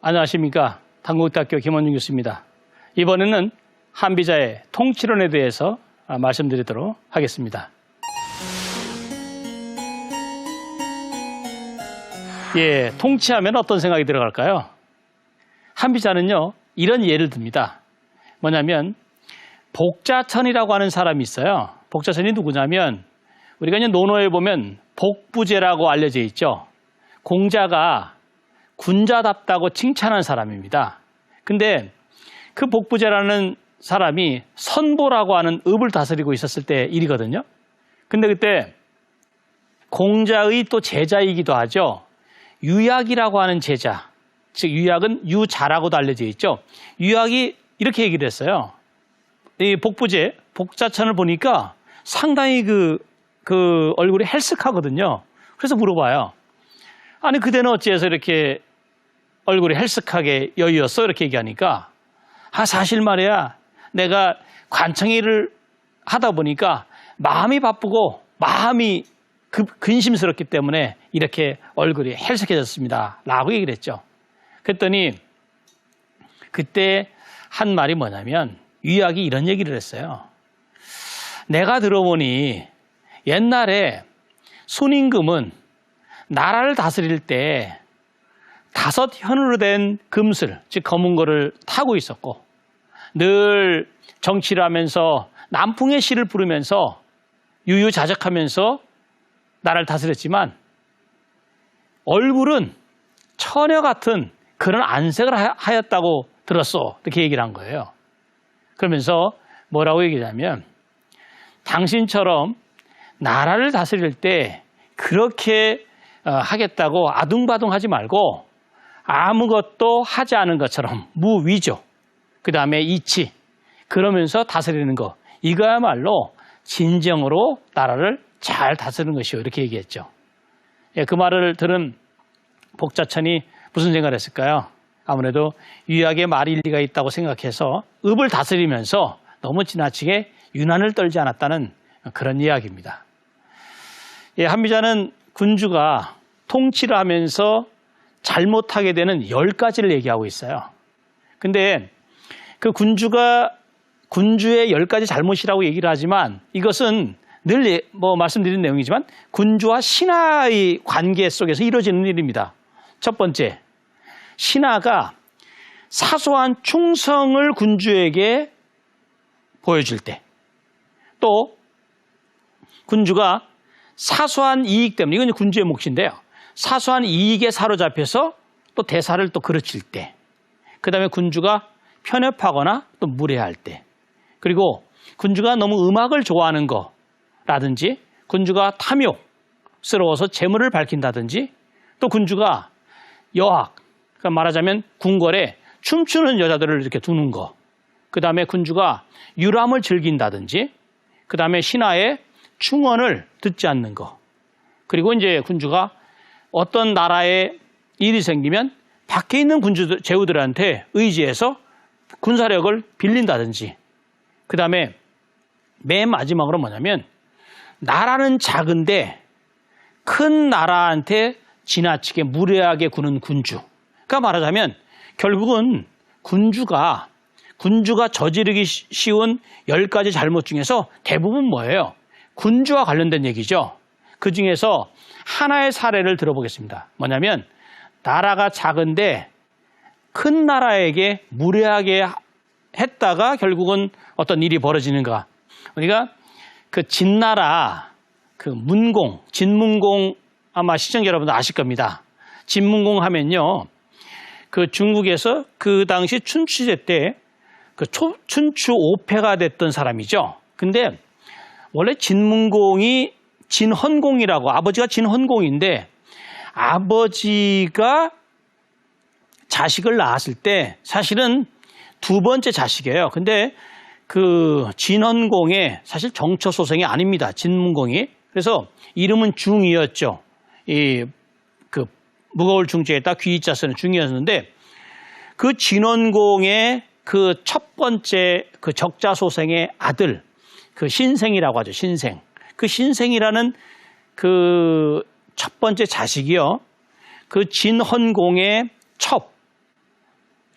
안녕하십니까. 단국대학교 김원중 교수입니다. 이번에는 한비자의 통치론에 대해서 말씀드리도록 하겠습니다. 예, 통치하면 어떤 생각이 들어갈까요? 한비자는요, 이런 예를 듭니다. 뭐냐면 복자천이라고 하는 사람이 있어요. 복자천이 누구냐면 우리가 이제 논어에 보면 복부제라고 알려져 있죠. 공자가 군자답다고 칭찬한 사람입니다. 근데 그 복부제라는 사람이 선보라고 하는 읍을 다스리고 있었을 때 일이거든요. 근데 그때 공자의 또 제자이기도 하죠. 유약이라고 하는 제자, 즉 유약은 유자라고도 알려져 있죠. 유약이 이렇게 얘기를 했어요. 이 복부제, 복자천을 보니까 상당히 그 얼굴이 헬쓱하거든요. 그래서 물어봐요. 아니 그대는 어찌해서 이렇게 얼굴이 헬쓱하게 여유였어? 이렇게 얘기하니까 사실 말이야, 내가 관청일을 하다 보니까 마음이 바쁘고 마음이 근심스럽기 때문에 이렇게 얼굴이 헬쓱해졌습니다 라고 얘기를 했죠. 그랬더니 그때 한 말이 뭐냐면 유약이 이런 얘기를 했어요. 내가 들어보니 옛날에 순임금은 나라를 다스릴 때 5현으로 된 금슬, 즉 검은 거를 타고 있었고 늘 정치를 하면서 남풍의 시를 부르면서 유유자적하면서 나라를 다스렸지만 얼굴은 처녀 같은 그런 안색을 하였다고 들었어. 이렇게 얘기를 한 거예요. 그러면서 뭐라고 얘기하냐면 당신처럼 나라를 다스릴 때 그렇게 하겠다고 아둥바둥하지 말고 아무것도 하지 않은 것처럼 무위조, 그 다음에 이치, 그러면서 다스리는 거, 이거야말로 진정으로 나라를 잘 다스리는 것이요, 이렇게 얘기했죠. 예, 그 말을 들은 복자천이 무슨 생각을 했을까요? 아무래도 유약의 말이 일리가 있다고 생각해서 읍을 다스리면서 너무 지나치게 유난을 떨지 않았다는 그런 이야기입니다. 예, 한비자는 군주가 통치를 하면서 잘못하게 되는 10가지를 얘기하고 있어요. 근데 그 군주의 10가지 잘못이라고 얘기를 하지만 이것은 늘 말씀드린 내용이지만 군주와 신하의 관계 속에서 이루어지는 일입니다. 첫 번째, 신하가 사소한 충성을 군주에게 보여줄 때, 또 군주가 사소한 이익 때문에, 이건 군주의 몫인데요. 사소한 이익에 사로잡혀서 또 대사를 또 그르칠 때, 그 다음에 군주가 편협하거나 또 무례할 때, 그리고 군주가 너무 음악을 좋아하는 거라든지, 군주가 탐욕스러워서 재물을 밝힌다든지, 또 군주가 여학, 그러니까 말하자면 궁궐에 춤추는 여자들을 이렇게 두는 거, 그 다음에 군주가 유람을 즐긴다든지, 그 다음에 신하의 충언을 듣지 않는 거, 그리고 이제 군주가 어떤 나라에 일이 생기면 밖에 있는 제후들한테 의지해서 군사력을 빌린다든지, 그 다음에 맨 마지막으로 뭐냐면 나라는 작은데 큰 나라한테 지나치게 무례하게 구는 군주. 그러니까 말하자면 결국은 군주가 저지르기 쉬운 10가지 잘못 중에서 대부분 뭐예요? 군주와 관련된 얘기죠. 그 중에서 하나의 사례를 들어보겠습니다. 뭐냐면 나라가 작은데 큰 나라에게 무례하게 했다가 결국은 어떤 일이 벌어지는가. 우리가 그 진나라 그 진문공 아마 시청자 여러분도 아실 겁니다. 진문공 하면요, 그 중국에서 그 당시 춘추제 때 그 춘추 5패가 됐던 사람이죠. 근데 원래 진문공이 진헌공이라고, 아버지가 진헌공인데 아버지가 자식을 낳았을 때 사실은 두 번째 자식이에요. 근데 그 진헌공의 사실 정처소생이 아닙니다. 진문공이. 그래서 이름은 중이었죠. 그 무거울 중자에다 귀자 쓰는 중이었는데 그 진헌공의 그 첫 번째 그 적자소생의 아들, 그 신생이라고 하죠. 신생. 그 신생이라는 그 첫 번째 자식이요. 그 진헌공의 첩,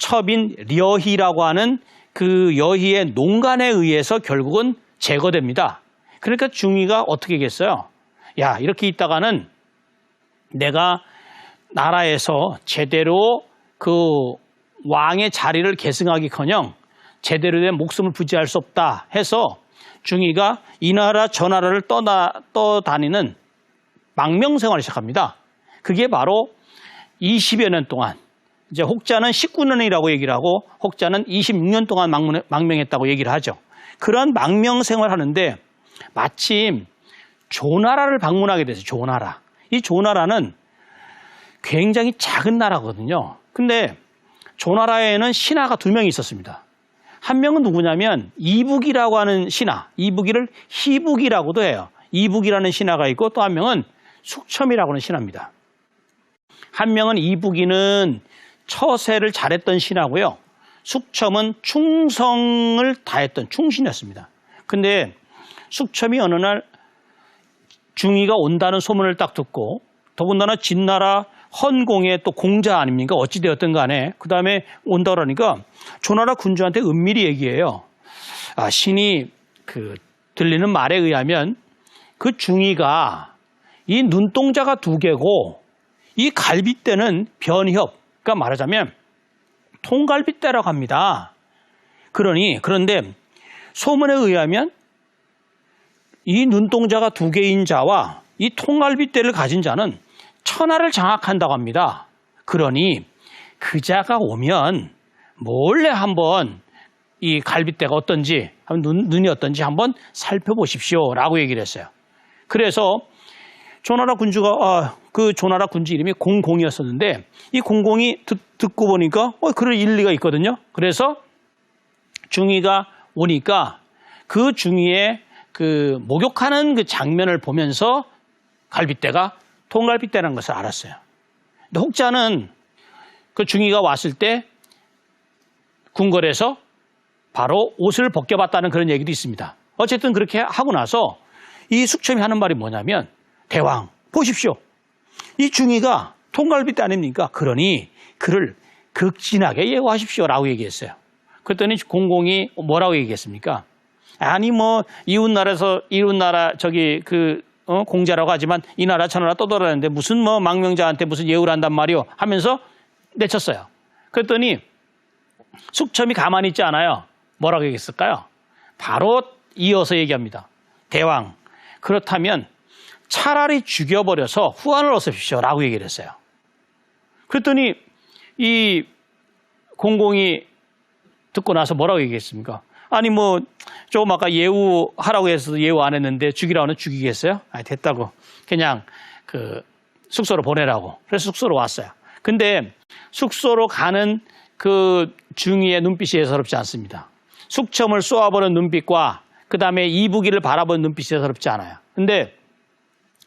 첩인 려희라고 하는 그 여희의 농간에 의해서 결국은 제거됩니다. 그러니까 중위가 어떻게 했겠어요? 야, 이렇게 있다가는 내가 나라에서 제대로 그 왕의 자리를 계승하기커녕 제대로 된 목숨을 부지할 수 없다 해서 중위가 이 나라 저 나라를 떠다니는 망명 생활을 시작합니다. 그게 바로 20여 년 동안, 이제 혹자는 19년이라고 얘기를 하고 혹자는 26년 동안 망명했다고 얘기를 하죠. 그런 망명 생활을 하는데 마침 조나라를 방문하게 됐어요. 조나라. 이 조나라는 굉장히 작은 나라거든요. 근데 조나라에는 신하가 2명이 있었습니다. 한 명은 누구냐면 이북이라고 하는 신하, 이북이를 희북이라고도 해요. 이북이라는 신하가 있고 또 한 명은 숙첨이라고 하는 신하입니다. 한 명은 이북이는 처세를 잘했던 신하고요. 숙첨은 충성을 다했던 충신이었습니다. 근데 숙첨이 어느 날 중위가 온다는 소문을 딱 듣고, 더군다나 진나라 헌공의 또 공자 아닙니까? 어찌되었든 간에 그 다음에 온다 그러니까 조나라 군주한테 은밀히 얘기해요. 신이 들리는 말에 의하면 그 중위가 이 눈동자가 2개고 이 갈빗대는 변협, 그러니까 말하자면 통갈빗대라고 합니다. 그런데 소문에 의하면 이 눈동자가 2개인 자와 이 통갈빗대를 가진 자는 천하를 장악한다고 합니다. 그러니 그 자가 오면 몰래 한번 이 갈빗대가 어떤지, 눈이 어떤지 한번 살펴보십시오 라고 얘기를 했어요. 그래서 조나라 군주가 그 조나라 군주 이름이 공공이었었는데 이 공공이 듣고 보니까 그럴 일리가 있거든요. 그래서 중위가 오니까 그 중위의 그 목욕하는 그 장면을 보면서 갈빗대가 통갈빗대라는 것을 알았어요. 근데 혹자는 그 중위가 왔을 때 궁궐에서 바로 옷을 벗겨봤다는 그런 얘기도 있습니다. 어쨌든 그렇게 하고 나서 이 숙첨이 하는 말이 뭐냐면, 대왕 보십시오. 이 중위가 통갈빗대 아닙니까? 그러니 그를 극진하게 예우하십시오 라고 얘기했어요. 그랬더니 공공이 뭐라고 얘기했습니까? 아니 이웃나라 저기 공자라고 하지만 이 나라 저 나라 떠돌아다니는데 무슨 망명자한테 무슨 예우를 한단 말이오 하면서 내쳤어요. 그랬더니 숙첨이 가만히 있지 않아요. 뭐라고 얘기했을까요? 바로 이어서 얘기합니다. 대왕, 그렇다면 차라리 죽여버려서 후환을 얻으십시오 라고 얘기를 했어요. 그랬더니 이 공공이 듣고 나서 뭐라고 얘기했습니까? 아니 조금 아까 예우하라고 해서 예우 안 했는데 죽이라고 하면 죽이겠어요? 아니 됐다고 그냥 숙소로 보내라고. 그래서 숙소로 왔어요. 근데 숙소로 가는 그 중위의 눈빛이 예사롭지 않습니다. 숙첨을 쏘아보는 눈빛과 그 다음에 이북이를 바라보는 눈빛이 예사롭지 않아요. 근데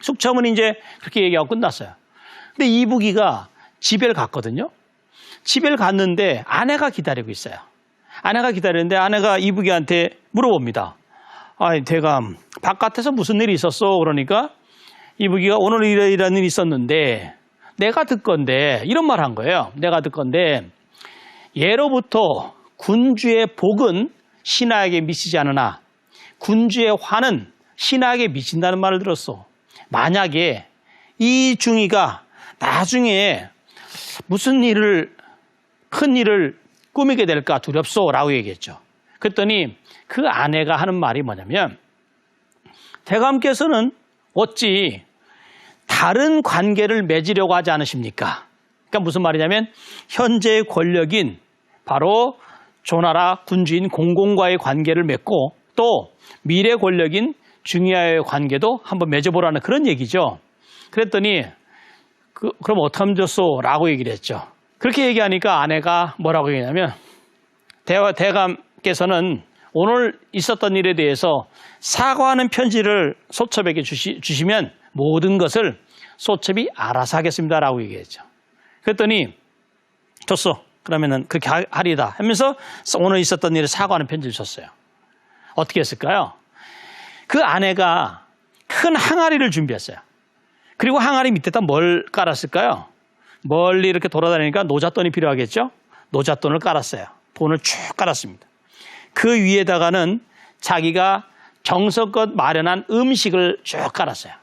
숙첨은 이제 그렇게 얘기하고 끝났어요. 근데 이북이가 집에 갔거든요. 집에 갔는데 아내가 기다리고 있어요. 아내가 기다리는데 아내가 이북이한테 물어봅니다. 아니 대감 바깥에서 무슨 일이 있었어? 그러니까 이북이가 오늘 이런 일이 있었는데 내가 듣건데 이런 말 한 거예요. 내가 듣건데 예로부터 군주의 복은 신하에게 미치지 않으나 군주의 화는 신하에게 미친다는 말을 들었어. 만약에 이 중위가 나중에 무슨 큰 일을 꾸미게 될까 두렵소 라고 얘기했죠. 그랬더니 그 아내가 하는 말이 뭐냐면, 대감께서는 어찌 다른 관계를 맺으려고 하지 않으십니까? 그러니까 무슨 말이냐면 현재의 권력인 바로 조나라 군주인 공공과의 관계를 맺고 또 미래 권력인 중위와의 관계도 한번 맺어보라는 그런 얘기죠. 그랬더니 그럼 어떡하면 좋소? 라고 얘기를 했죠. 그렇게 얘기하니까 아내가 뭐라고 얘기하냐면, 대감께서는 오늘 있었던 일에 대해서 사과하는 편지를 소첩에게 주시면 모든 것을 소첩이 알아서 하겠습니다 라고 얘기했죠. 그랬더니 줬어. 그러면은 그렇게 하리다 하면서 오늘 있었던 일에 사과하는 편지를 줬어요. 어떻게 했을까요? 그 아내가 큰 항아리를 준비했어요. 그리고 항아리 밑에다 뭘 깔았을까요? 멀리 이렇게 돌아다니니까 노잣돈이 필요하겠죠? 노잣돈을 깔았어요. 돈을 쭉 깔았습니다. 그 위에다가는 자기가 정성껏 마련한 음식을 쭉 깔았어요.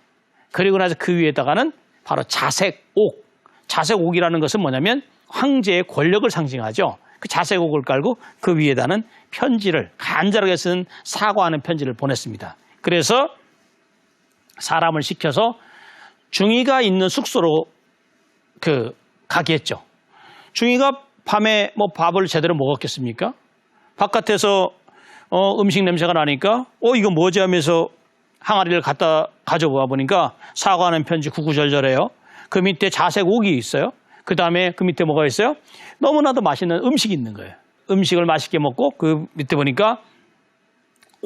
그리고 나서 그 위에다가는 바로 자색옥. 자색옥이라는 것은 뭐냐면 황제의 권력을 상징하죠. 그 자색옥을 깔고 그 위에다는 편지를 간절하게 쓴 사과하는 편지를 보냈습니다. 그래서 사람을 시켜서 중이가 있는 숙소로 가게 했죠. 중이가 밤에 뭐 밥을 제대로 먹었겠습니까? 바깥에서 음식 냄새가 나니까 이거 뭐지 하면서 항아리를 갖다 가져와 보니까 사과하는 편지 구구절절해요. 그 밑에 자색옥이 있어요. 그 다음에 그 밑에 뭐가 있어요? 너무나도 맛있는 음식이 있는 거예요. 음식을 맛있게 먹고 그 밑에 보니까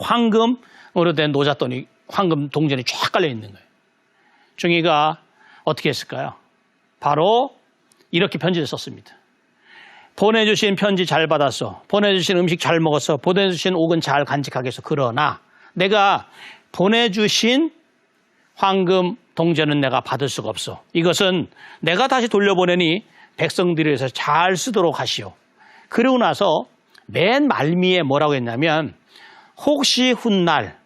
황금으로 된 노잣돈이 황금 동전이 쫙 깔려 있는 거예요. 중이가 어떻게 했을까요? 바로 이렇게 편지를 썼습니다. 보내주신 편지 잘 받았어. 보내주신 음식 잘 먹었어. 보내주신 옥은 잘 간직하겠어. 그러나 내가 보내주신 황금 동전은 내가 받을 수가 없어. 이것은 내가 다시 돌려보내니 백성들을 위해서 잘 쓰도록 하시오. 그러고 나서 맨 말미에 뭐라고 했냐면 혹시 훗날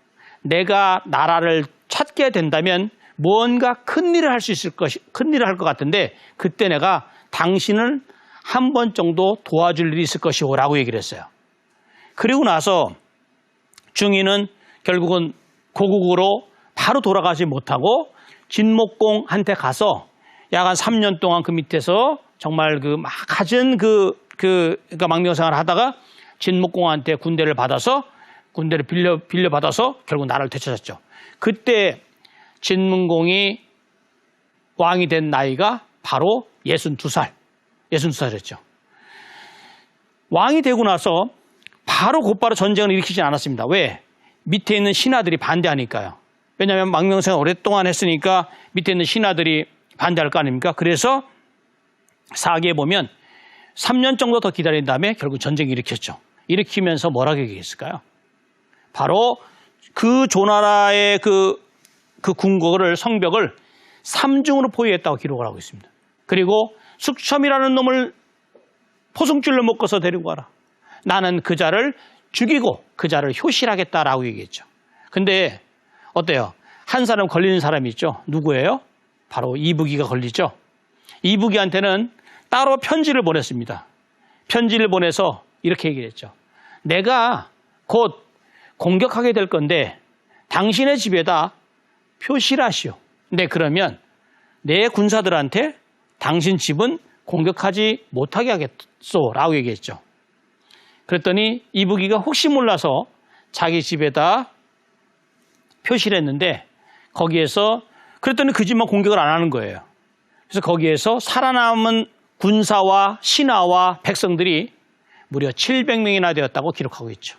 내가 나라를 찾게 된다면 뭔가 큰일을 할 수 있을 큰일을 할 것 같은데 그때 내가 당신을 한 번 정도 도와줄 일이 있을 것이오 라고 얘기를 했어요. 그리고 나서 중이는 결국은 고국으로 바로 돌아가지 못하고 진목공한테 가서 약 한 3년 동안 그 밑에서 정말 갖은 그러니까 망명생활을 하다가 진목공한테 군대를 빌려받아서 결국 나라를 되찾았죠. 그때 진문공이 왕이 된 나이가 바로 62살이었죠. 왕이 되고 나서 바로 곧바로 전쟁을 일으키지 않았습니다. 왜? 밑에 있는 신하들이 반대하니까요. 왜냐하면 망명생활 오랫동안 했으니까 밑에 있는 신하들이 반대할 거 아닙니까? 그래서 사기에 보면 3년 정도 더 기다린 다음에 결국 전쟁을 일으켰죠. 일으키면서 뭐라고 얘기했을까요? 바로 그 조나라의 그 궁궐을 성벽을 3중으로 포위했다고 기록을 하고 있습니다. 그리고 숙첨이라는 놈을 포승줄로 묶어서 데리고 가라. 나는 그 자를 죽이고 그 자를 효실하겠다라고 얘기했죠. 근데 어때요? 한 사람 걸리는 사람이 있죠. 누구예요? 바로 이부기가 걸리죠. 이부기한테는 따로 편지를 보냈습니다. 편지를 보내서 이렇게 얘기를 했죠. 내가 곧 공격하게 될 건데 당신의 집에다 표시를 하시오. 네, 그러면 내 군사들한테 당신 집은 공격하지 못하게 하겠소 라고 얘기했죠. 그랬더니 이부기가 혹시 몰라서 자기 집에다 표시를 했는데 거기에서 그랬더니 그 집만 공격을 안 하는 거예요. 그래서 거기에서 살아남은 군사와 신하와 백성들이 무려 700명이나 되었다고 기록하고 있죠.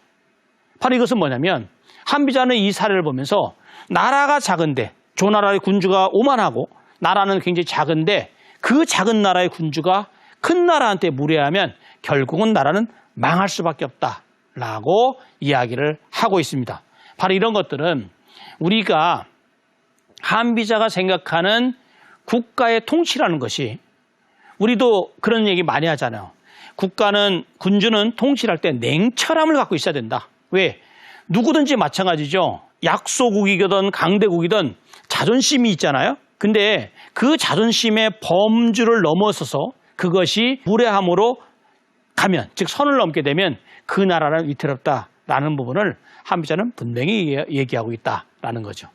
바로 이것은 뭐냐면 한비자는 이 사례를 보면서 나라가 작은데 조나라의 군주가 오만하고 나라는 굉장히 작은데 그 작은 나라의 군주가 큰 나라한테 무례하면 결국은 나라는 망할 수밖에 없다라고 이야기를 하고 있습니다. 바로 이런 것들은 우리가 한비자가 생각하는 국가의 통치라는 것이 우리도 그런 얘기 많이 하잖아요. 군주는 통치를 할 때 냉철함을 갖고 있어야 된다. 왜? 누구든지 마찬가지죠. 약소국이든 강대국이든 자존심이 있잖아요. 근데 그 자존심의 범주를 넘어서서 그것이 무례함으로 가면, 즉 선을 넘게 되면 그 나라는 위태롭다라는 부분을 한비자는 분명히 얘기하고 있다라는 거죠.